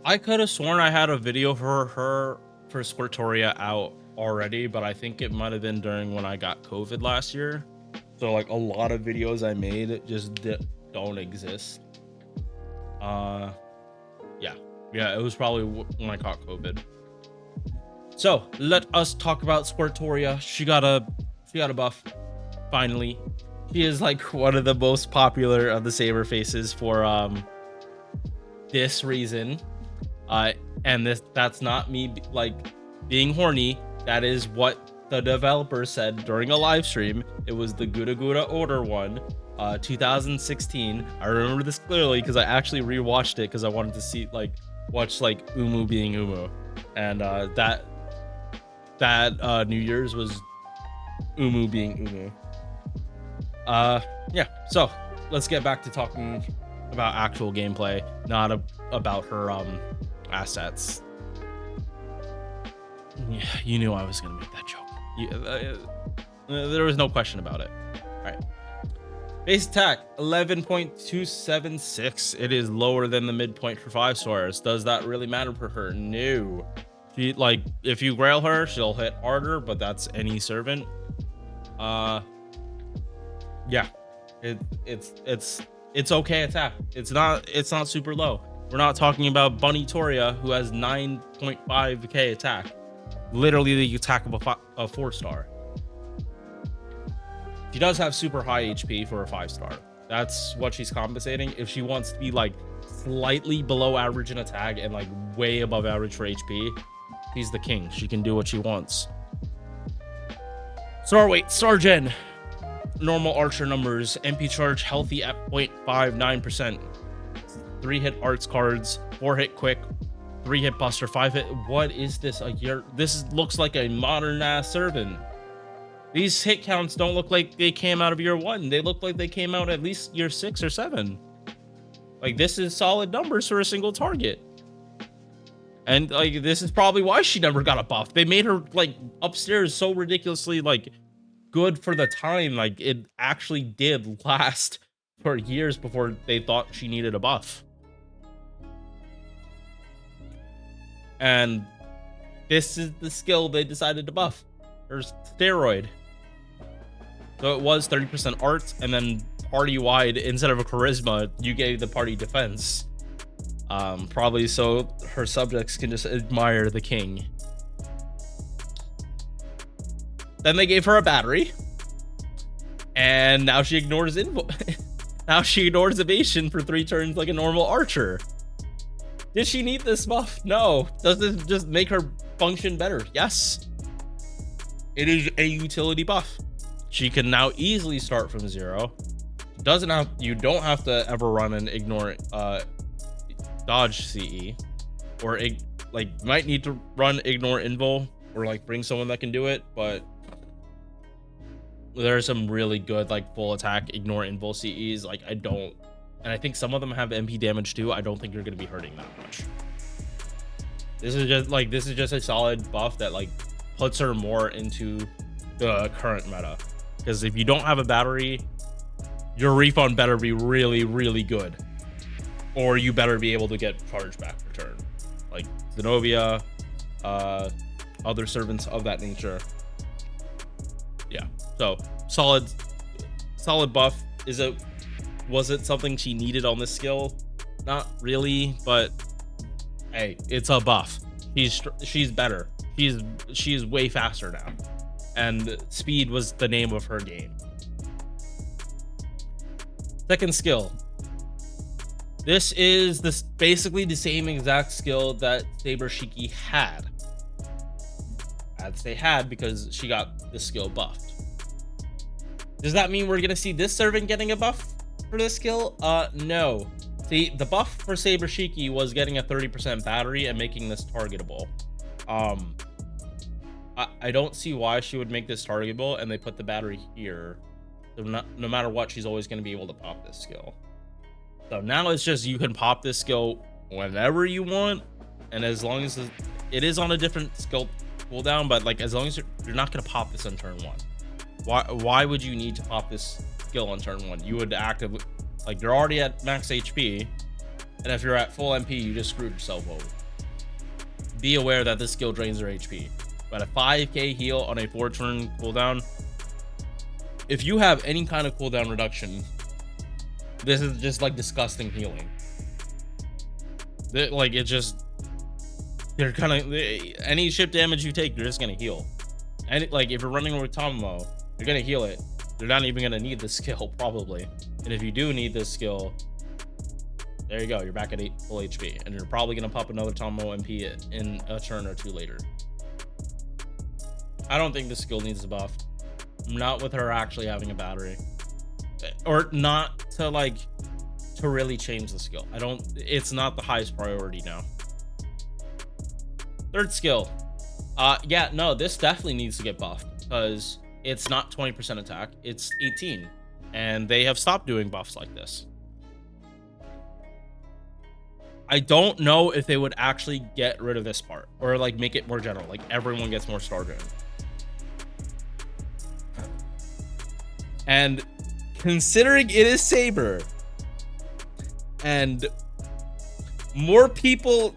I could have sworn I had a video for her for Squirtoria out already, but I think it might have been during when I got COVID last year. So like a lot of videos I made just don't exist. Uh, yeah, yeah, it was probably when I caught COVID. So let us talk about Squirtoria. She got a buff finally. She is like one of the most popular of the saber faces for this reason. And that's not me like being horny. That is what the developer said during a live stream. It was the Gura Gura Order one, 2016. I remember this clearly because I actually rewatched it because I wanted to see watch Umu being Umu, and that New Year's was Umu being Umu. Yeah. So let's get back to talking about actual gameplay, not about her assets. Yeah, you knew I was gonna make that joke. There was no question about it. All right. Base attack 11.276. It is lower than the midpoint for 5 stars. Does that really matter for her? No. She if you grail her, she'll hit harder, but that's any servant. Yeah. It's okay attack. It's not super low. We're not talking about Bunny Toria, who has 9.5k attack. Literally the attack of a 4-star. She does have super high HP for a 5-star. That's what she's compensating. If she wants to be slightly below average in attack and way above average for HP, she's the king. She can do what she wants. Star weight, Sergeant. Normal archer numbers. MP charge healthy at 0.59%. 3-hit arts cards, 4-hit quick, 3-hit buster, 5-hit. What is this? This looks like a modern ass servant. These hit counts don't look like they came out of year 1. They look like they came out at least year 6 or 7. This is solid numbers for a single target. And this is probably why she never got a buff. They made her upstairs so ridiculously good for the time. It actually did last for years before they thought she needed a buff. And this is the skill they decided to buff. There's steroid. So it was 30% arts, and then party-wide, instead of a charisma, you gave the party defense. Probably so her subjects can just admire the king. Then they gave her a battery. And now she ignores now she ignores evasion for 3 turns like a normal archer. Did she need this buff? No. Does this just make her function better? Yes. It is a utility buff. She can now easily start from 0. You don't have to ever run an ignore dodge CE, or might need to run ignore invo or bring someone that can do it, but there are some really good full attack ignore invo CEs. And I think some of them have MP damage too. I don't think you're going to be hurting that much. This is just a solid buff that puts her more into the current meta. Because if you don't have a battery, your refund better be really, really good, or you better be able to get charge back return, like Zenobia, other servants of that nature. Yeah, so solid buff. Was it something she needed on this skill? Not really, but hey, it's a buff. She's better. She's way faster now, and speed was the name of her game. Second skill. This is basically the same exact skill that Saber Shiki had. I'd say had because she got the skill buffed. Does that mean we're gonna see this servant getting a buff for this skill? No. See, the buff for Saber Shiki was getting a 30% battery and making this targetable. I don't see why she would make this targetable, and they put the battery here. So no matter what, she's always going to be able to pop this skill. So now it's just you can pop this skill whenever you want, and as long as it is on a different skill cooldown, but as long as you're not going to pop this on turn 1. Why would you need to pop this skill on turn 1? You would actively, you're already at max HP. And if you're at full MP, you just screwed yourself over. Be aware that this skill drains their HP. But a 5k heal on a 4-turn cooldown, if you have any kind of cooldown reduction, this is just like disgusting healing. Like, it just, they're kind of, any ship damage you take, you're just gonna heal. And like, if you're running with Tomo, you're gonna heal it. You're not even gonna need this skill, probably. And if you do need this skill, there you go, you're back at full HP, and you're probably gonna pop another Tomo MP in a turn or two later. I don't think this skill needs a buff. Not with her actually having a battery, or not to like to really change the skill. It's not the highest priority now. Third skill, yeah, no, this definitely needs to get buffed because it's not 20% attack, it's 18, and they have stopped doing buffs like this. I don't know if they would actually get rid of this part or like make it more general, like everyone gets more star drain. And considering it is Saber and more people,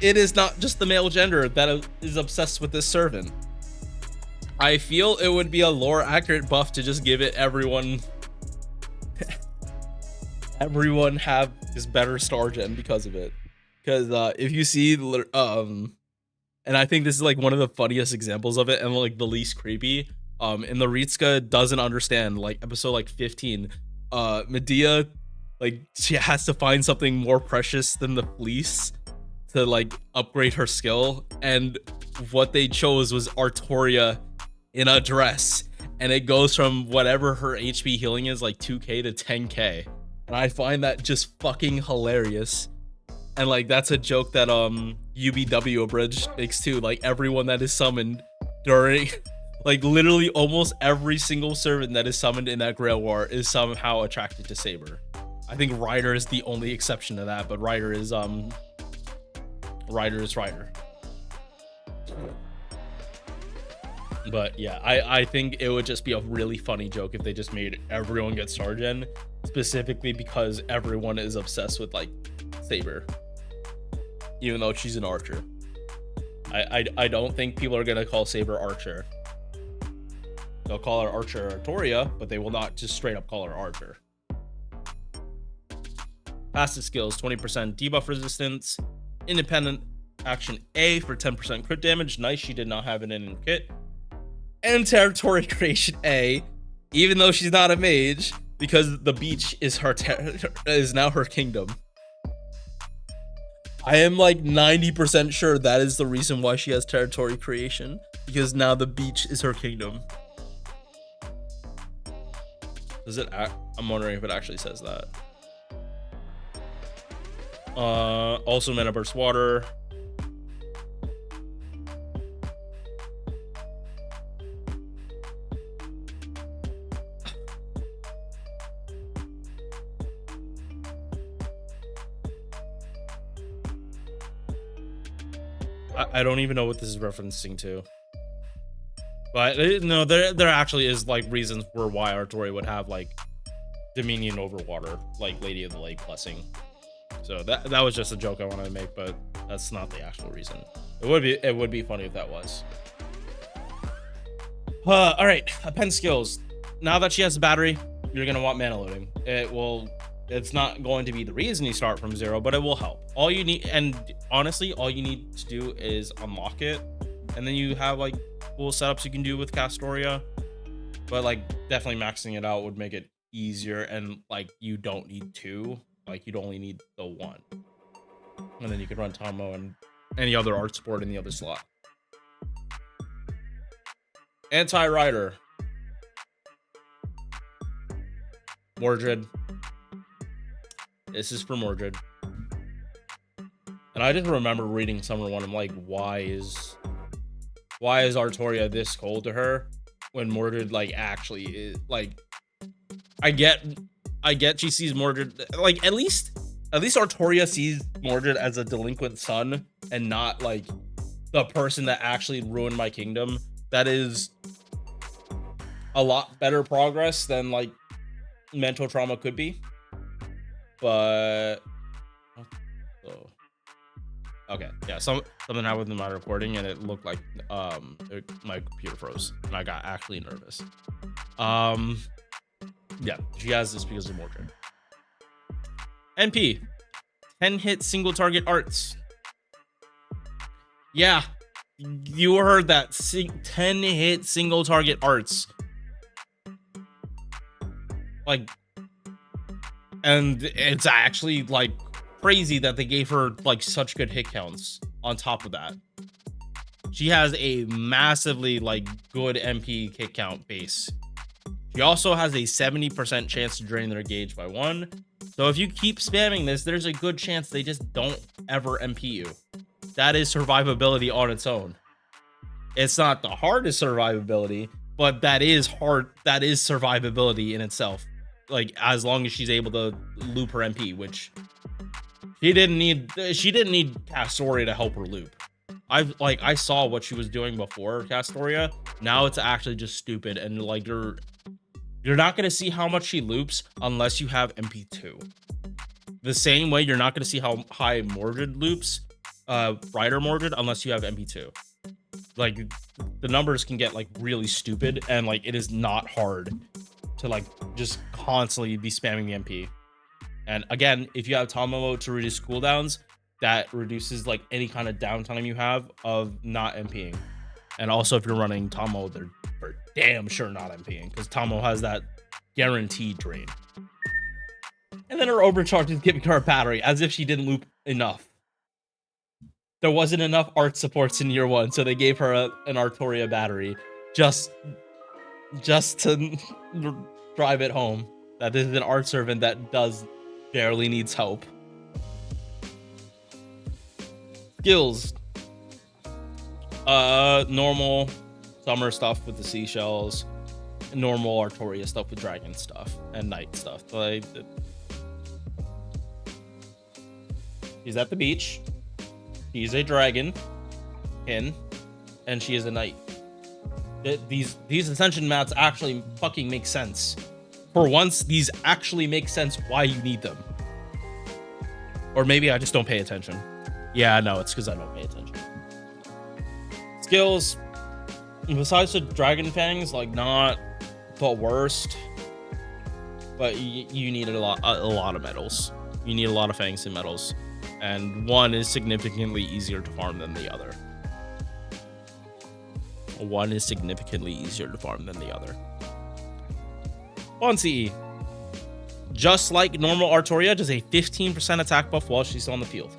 it is not just the male gender that is obsessed with this servant. I feel it would be a lore accurate buff to just give it everyone have this better star gen because of it. Because if you see and I think this is like one of the funniest examples of it and like the least creepy, in the Ritsuka doesn't understand, like episode like 15, Medea, like she has to find something more precious than the fleece to like upgrade her skill, and what they chose was Artoria in a dress, and it goes from whatever her HP healing is, like 2k to 10k, and I find that just fucking hilarious. And like that's a joke that UBW Abridged makes too, like everyone that is summoned during like literally almost every single servant that is summoned in that Grail War is somehow attracted to Saber. I think Ryder is the only exception to that, but Ryder is Ryder. But yeah, I think it would just be a really funny joke if they just made everyone get star gen, specifically because everyone is obsessed with like Saber, even though she's an archer. I don't think people are gonna call Saber Archer. They'll call her Archer Artoria, but they will not just straight up call her Archer. Passive skills: 20% debuff resistance, independent action A for 10% crit damage. Nice, she did not have it in kit. And territory creation A, even though she's not a mage, because the beach is is now her kingdom. I am like 90% sure that is the reason why she has territory creation, because now the beach is her kingdom. Does it? I'm wondering if it actually says that. Also mana burst water. I don't even know what this is referencing to, but no, there actually is like reasons for why Artoria would have like dominion over water, like Lady of the Lake blessing. So that was just a joke I wanted to make, but that's not the actual reason. It would be funny if that was. All right, pen skills. Now that she has a battery, you're gonna want mana loading. It's not going to be the reason you start from 0, but it will help. All you need, and honestly, all you need to do is unlock it, and then you have like cool setups you can do with Castoria. But like definitely maxing it out would make it easier, and like you don't need 2, like you'd only need the 1, and then you could run Tomo and any other art sport in the other slot. Anti-rider, Mordred. This is for Mordred. And I just remember reading Summer 1, I'm like, why is Artoria this cold to her when Mordred like actually is like, I get she sees Mordred, like at least Artoria sees Mordred as a delinquent son and not like the person that actually ruined my kingdom. That is a lot better progress than like mental trauma could be. But So okay, yeah, something happened with my recording and it looked like my computer froze and I got actually nervous. Um yeah, she has this because of Mordred. NP 10 hit single target arts. Yeah, you heard that. 10 hit single target arts. Like, and it's actually like crazy that they gave her like such good hit counts on top of that. She has a massively like good MP hit count base. She also has a 70% chance to drain their gauge by 1. So if you keep spamming this, there's a good chance they just don't ever MP you. That is survivability on its own. It's not the hardest survivability, but that is hard. That is survivability in itself. Like, as long as she's able to loop her MP, which she didn't need Castoria to help her loop. I saw what she was doing before Castoria. Now it's actually just stupid, and like you're not gonna see how much she loops unless you have MP2. The same way you're not gonna see how high Mordred loops, Rider Mordred, unless you have MP2. Like, the numbers can get like really stupid, and like it is not hard to like just constantly be spamming the MP. And again, if you have Tomomo to reduce cooldowns, that reduces like any kind of downtime you have of not MPing. And also, if you're running Tomo, they're for damn sure not MPing, because Tomo has that guaranteed drain. And then her overcharge is giving her a battery, as if she didn't loop enough. There wasn't enough art supports in year 1, so they gave her an Artoria battery just to drive it home that this is an art servant that barely needs help. Skills. Normal summer stuff with the seashells, normal Artoria stuff with dragon stuff and night stuff. Like, she's at the beach. She's a dragon, and she is a knight. These ascension mats actually fucking make sense. For once, these actually make sense why you need them. Or maybe I just don't pay attention. Yeah, no, it's because I don't pay attention. Skills, besides the dragon fangs, like, not the worst, but you need a lot of metals. You need a lot of fangs and metals, and one is significantly easier to farm than the other. One is significantly easier to farm than the other. On CE, just like normal Artoria, does a 15% attack buff while she's on the field.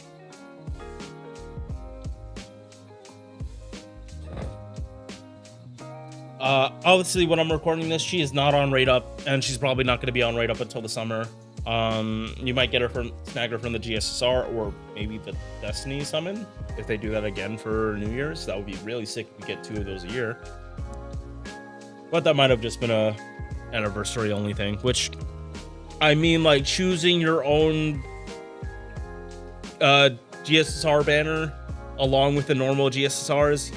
Obviously, when I'm recording this, she is not on rate up, and she's probably not going to be on rate up until the summer. You might get her snag her from the GSSR or maybe the Destiny summon if they do that again for New Year's. That would be really sick if we get 2 of those a year. But that might have just been a anniversary only thing, which, I mean, like, choosing your own GSSR banner along with the normal GSSRs,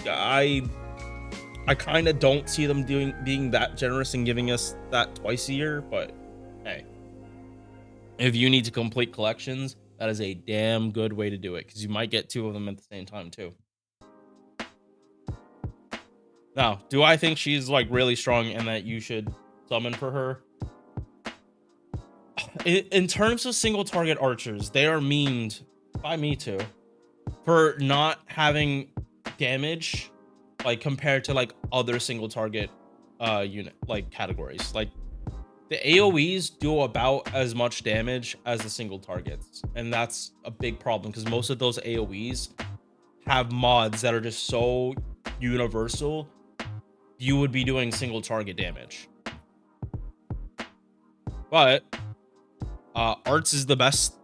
I kind of don't see them being that generous and giving us that twice a year, but hey, if you need to complete collections, that is a damn good way to do it, because you might get 2 of them at the same time too. Now, do I think she's like really strong and that you should summon for her? In terms of single target archers, they are memed by me too for not having damage, like, compared to like other single target unit like categories. Like, the AoEs do about as much damage as the single targets, and that's a big problem because most of those AoEs have mods that are just so universal you would be doing single target damage. But arts is the best,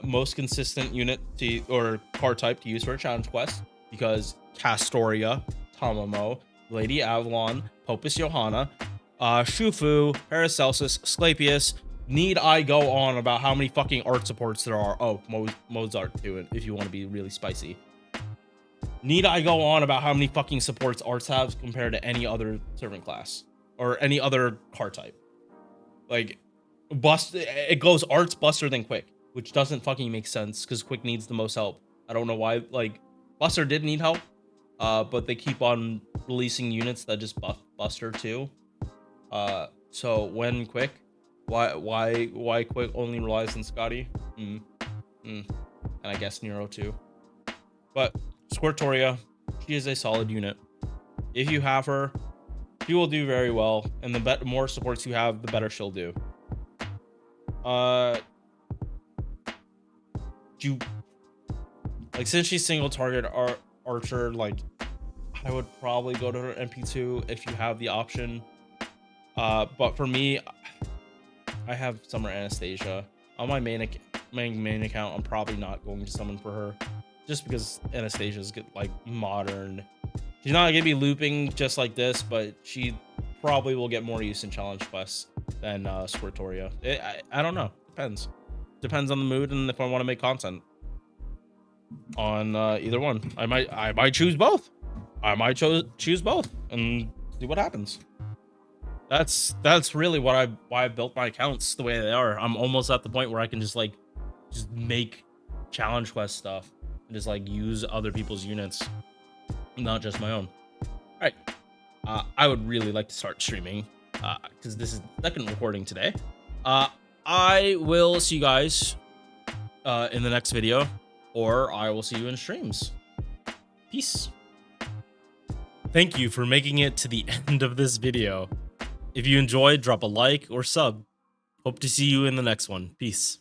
most consistent unit or card type to use for a challenge quest, because Castoria, Tomomo, Lady Avalon, Popus Johanna, Shufu, Paracelsus, Sclapius. Need I go on about how many fucking art supports there are? Oh, Mozart too, if you want to be really spicy. Need I go on about how many fucking supports arts have compared to any other servant class or any other card type? Like, it goes arts, buster, then quick. which doesn't fucking make sense because Quick needs the most help. I don't know why. Like, Buster did need help, but they keep on releasing units that just buff Buster too. So when Quick, why Quick only relies on Scotty? And I guess Nero too. But Squirtoria, she is a solid unit. If you have her, she will do very well, and the more supports you have, the better she'll do. You like, since she's single target archer, like, I would probably go to her MP2 if you have the option. But for me, I have Summer Anastasia on my main account. I'm probably not going to summon for her, just because Anastasia's good, like, modern. She's not gonna be looping just like this, but she probably will get more use in challenge quests than Squirtoria. I don't know. Depends on the mood and if I want to make content on either one. I might choose both. I might choose both and see what happens. That's really why I built my accounts the way they are. I'm almost at the point where I can just make challenge quest stuff and just like use other people's units, not just my own. All right. I would really like to start streaming because this is the second recording today. I will see you guys in the next video, or I will see you in streams. Peace. Thank you for making it to the end of this video. If you enjoyed, drop a like or sub. Hope to see you in the next one. Peace.